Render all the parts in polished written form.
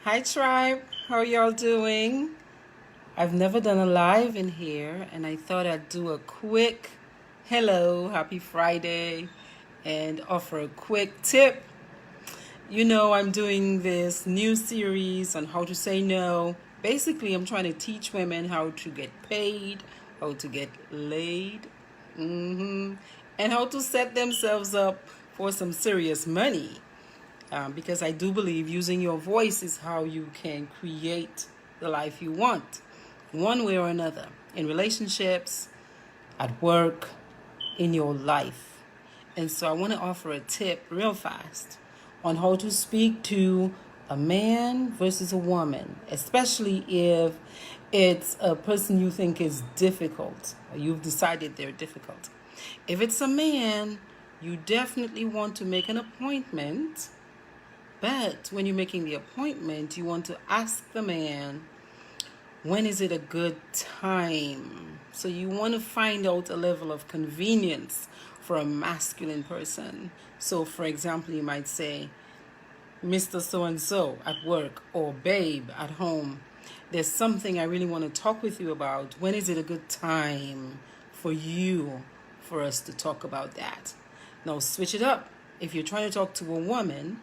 Hi, tribe. How y'all doing? I've never done a live in here, and I thought I'd do a quick hello, happy Friday, and offer a quick tip. You know, I'm doing this new series on how to say no. Basically, I'm trying to teach women how to get paid, how to get laid, and how to set themselves up for some serious money. Because I do believe using your voice is how you can create the life you want, one way or another, in relationships, at work, in your life. And so I want to offer a tip real fast on how to speak to a man versus a woman, especially if it's a person you think is difficult or you've decided they're difficult. If it's a man, you definitely want to make an appointment, but when you're making the appointment, you want to ask the man, when is it a good time? So you want to find out a level of convenience for a masculine person. So, for example, you might say, Mr. So and so at work, or babe at home, there's something I really want to talk with you about. When is it a good time for us to talk about that? Now, switch it up. If you're trying to talk to a woman,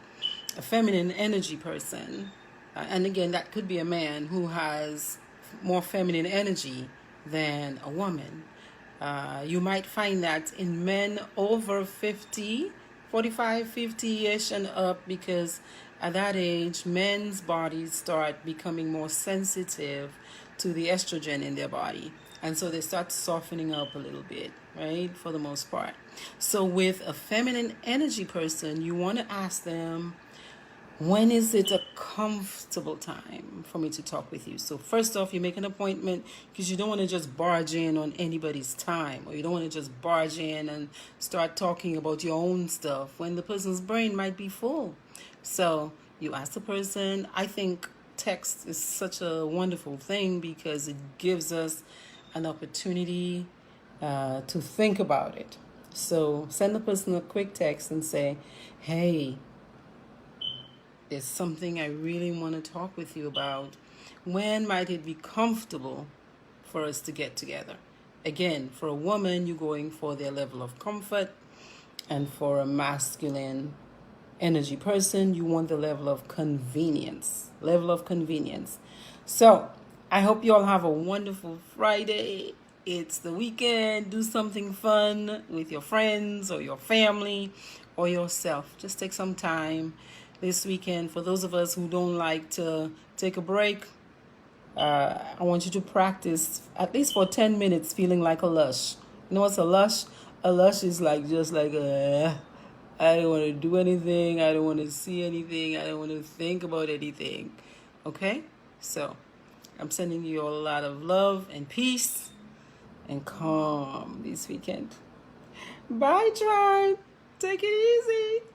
a feminine energy person, and again, that could be a man who has more feminine energy than a woman. You might find that in men over 50, 45, 50-ish and up, because at that age, men's bodies start becoming more sensitive to the estrogen in their body. And so they start softening up a little bit, right? For the most part. So with a feminine energy person, you want to ask them, when is it a comfortable time for me to talk with you? So first off, you make an appointment because you don't want to just barge in on anybody's time, or you don't want to just barge in and start talking about your own stuff when the person's brain might be full. So you ask the person. I think text is such a wonderful thing because it gives us an opportunity to think about it. So send the person a quick text and say, hey, there's something I really want to talk with you about. When might it be comfortable for us to get together? Again, for a woman, you're going for their level of comfort, and for a masculine energy person, you want the level of convenience. Level of convenience. So, I hope you all have a wonderful Friday. It's the weekend. Do something fun with your friends or your family or yourself. Just take some time this weekend. For those of us who don't like to take a break, I want you to practice at least for 10 minutes feeling like a lush. You know what's a lush? A lush is like just like I don't want to do anything. I don't want to see anything. I don't want to think about anything. Okay? So, I'm sending you all a lot of love and peace and calm this weekend. Bye, tribe. Take it easy.